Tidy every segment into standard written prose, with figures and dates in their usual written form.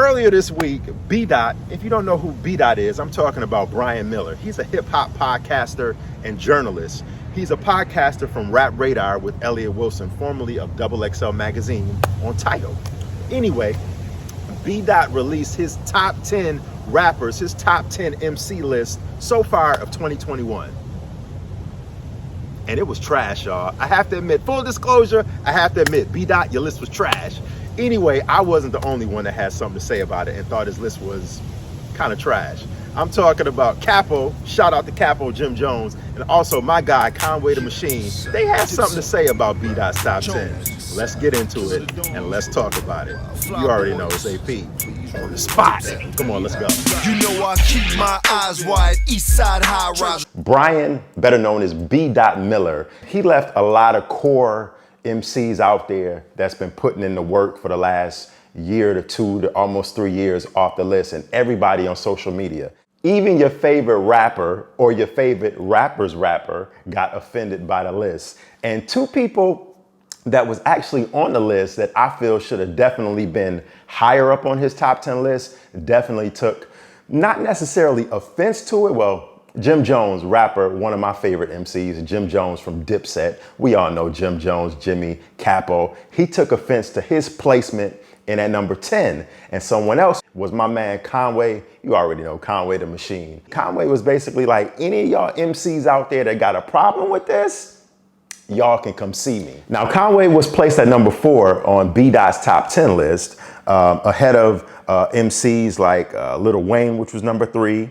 Earlier this week, B.Dot, if you don't know who B.Dot is, I'm talking about Brian Miller. He's a hip hop podcaster and journalist. He's a podcaster from Rap Radar with Elliott Wilson, formerly of Double XL Magazine on Tidal. Anyway, B.Dot released his top 10 rappers, his top 10 MC list so far of 2021. And it was trash, y'all. I have to admit, full disclosure, I have to admit, B.Dot, your list was trash. Anyway, I wasn't the only one that had something to say about it and thought his list was kind of trash. I'm talking about Capo, shout out to Capo, Jim Jones, and also my guy, Conway The Machine. They had something to say about B.Dot's top 10. Let's get into it and let's talk about it. You already know it's AP on the spot. Come on, let's go. You know I keep my eyes wide, east side high rise. Brian, better known as B.Dot Miller, he left a lot of core MCs out there that's been putting in the work for the last year to 2 to almost 3 years off the list, and everybody on social media. Even your favorite rapper or your favorite rapper's rapper got offended by the list. And 2 people that was actually on the list that I feel should have definitely been higher up on his top 10 list definitely took not necessarily offense to it. Well, Jim Jones, rapper, one of my favorite MCs, Jim Jones from Dipset. We all know Jim Jones, Jimmy, Capo. He took offense to his placement in at number 10. And someone else was my man Conway. You already know Conway The Machine. Conway was basically like, any of y'all MCs out there that got a problem with this, y'all can come see me. Now, Conway was placed at number 4 on B.Dot's top 10 list, ahead of MCs like Lil Wayne, which was number 3.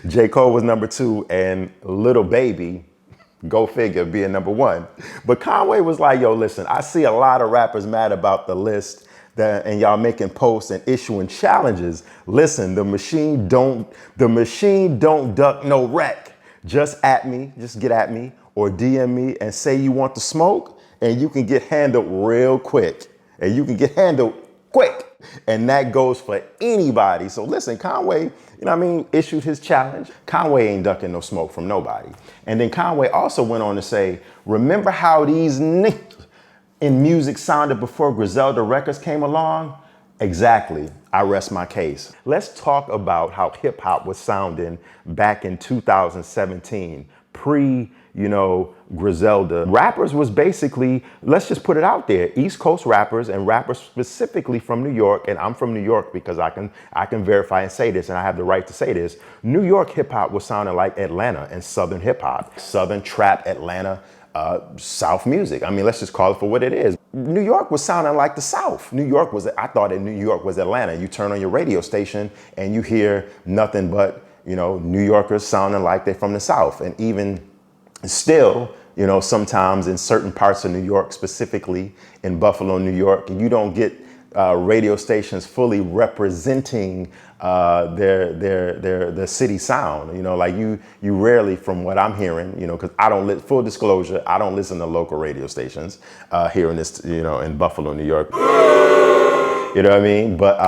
J. Cole was number 2, and Lil Baby, go figure, being number 1. But Conway was like, yo, listen, I see a lot of rappers mad about the list and y'all making posts and issuing challenges. Listen, the machine don't duck no wreck. Just get at me or DM me and say you want to smoke, and you can get handled real quick. And that goes for anybody. So listen, Conway, issued his challenge. Conway ain't ducking no smoke from nobody. And then Conway also went on to say, remember how these niggas in music sounded before Griselda Records came along? Exactly. I rest my case. Let's talk about how hip hop was sounding back in 2017, Griselda. Rappers was basically, let's just put it out there, East Coast rappers and rappers specifically from New York, and I'm from New York because I can verify and say this, and I have the right to say this. New York hip hop was sounding like Atlanta and Southern hip hop, Southern trap, Atlanta, South music. Let's just call it for what it is. New York was sounding like the South. I thought that New York was Atlanta. You turn on your radio station and you hear nothing but, New Yorkers sounding like they're from the South. And even still, sometimes in certain parts of New York, specifically in Buffalo, New York, you don't get radio stations fully representing their city sound. You rarely, from what I'm hearing, because full disclosure, I don't listen to local radio stations here in this, in Buffalo, New York. You know what I mean? But,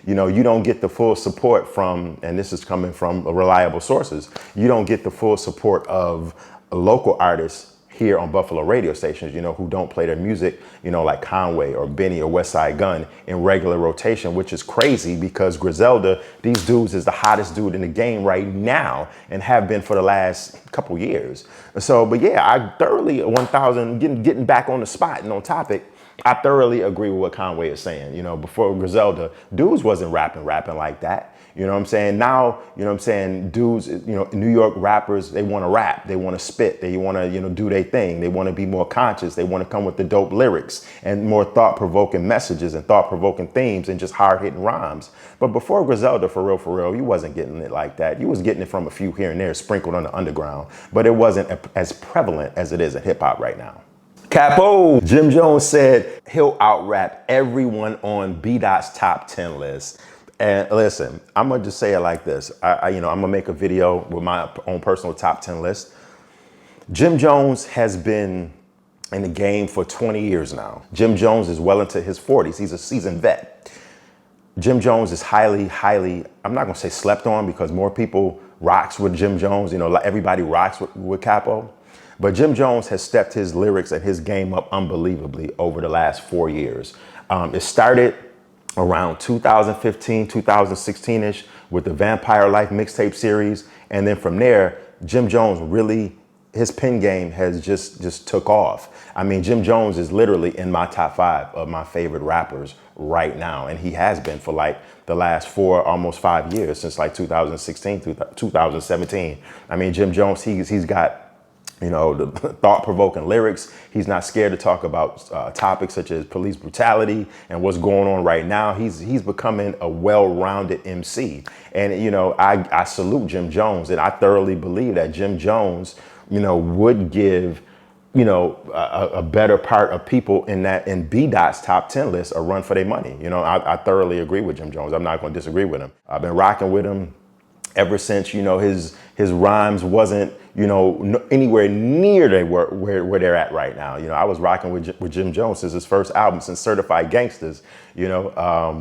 you don't get the full support from, and this is coming from reliable sources, you don't get the full support of local artists here on Buffalo radio stations, who don't play their music, like Conway or Benny or West Side Gun in regular rotation, which is crazy because Griselda, these dudes is the hottest dude in the game right now and have been for the last couple years. So, but yeah, I thoroughly, 1000, getting back on the spot and on topic, I thoroughly agree with what Conway is saying. Before Griselda, dudes wasn't rapping like that. You know what I'm saying? Now, dudes, New York rappers, they want to rap, they want to spit, they want to, do their thing. They want to be more conscious. They want to come with the dope lyrics and more thought-provoking messages and thought-provoking themes and just hard-hitting rhymes. But before Griselda, for real, you wasn't getting it like that. You was getting it from a few here and there sprinkled on the underground, but it wasn't as prevalent as it is in hip-hop right now. Capo, Jim Jones said he'll out-rap everyone on B.Dot's top 10 list. And listen, I'm gonna just say it like this. I'm gonna make a video with my own personal top 10 list. Jim Jones has been in the game for 20 years now. Jim Jones is well into his 40s. He's a seasoned vet. Jim Jones is highly, I'm not gonna say slept on because more people rocks with Jim Jones. Everybody rocks with Capo. But Jim Jones has stepped his lyrics and his game up unbelievably over the last 4 years. It started around 2015, 2016-ish with the Vampire Life mixtape series. And then from there, Jim Jones really, his pen game has just took off. I mean, Jim Jones is literally in my top 5 of my favorite rappers right now. And he has been for like the last 4, almost 5 years, since like 2016 through 2017. I mean, Jim Jones, he's got, you know, the thought-provoking lyrics. He's not scared to talk about topics such as police brutality and what's going on right now. He's becoming a well-rounded MC. And, you know, I salute Jim Jones, and I thoroughly believe that Jim Jones, you know, would give, you know, a better part of people in B.Dot's top 10 list a run for their money. You know, I thoroughly agree with Jim Jones. I'm not going to disagree with him. I've been rocking with him ever since, you know, his rhymes wasn't, you know, anywhere near they were where they're at right now. You know, I was rocking with Jim Jones since his first album, since Certified Gangsters, you know,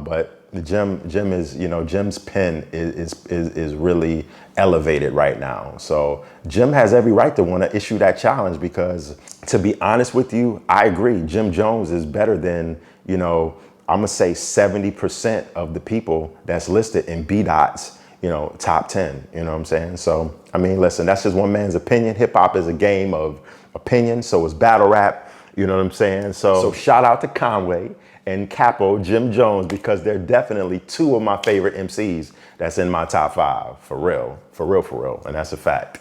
but Jim is, you know, Jim's pen is really elevated right now. So Jim has every right to want to issue that challenge, because to be honest with you, I agree. Jim Jones is better than, you know, I'm gonna say 70% of the people that's listed in B.Dot's, you know, top 10, you know what I'm saying? So, I mean, listen, that's just one man's opinion. Hip hop is a game of opinion. So is battle rap, you know what I'm saying? So shout out to Conway and Capo, Jim Jones, because they're definitely 2 of my favorite MCs that's in my top 5, for real, for real, for real. And that's a fact.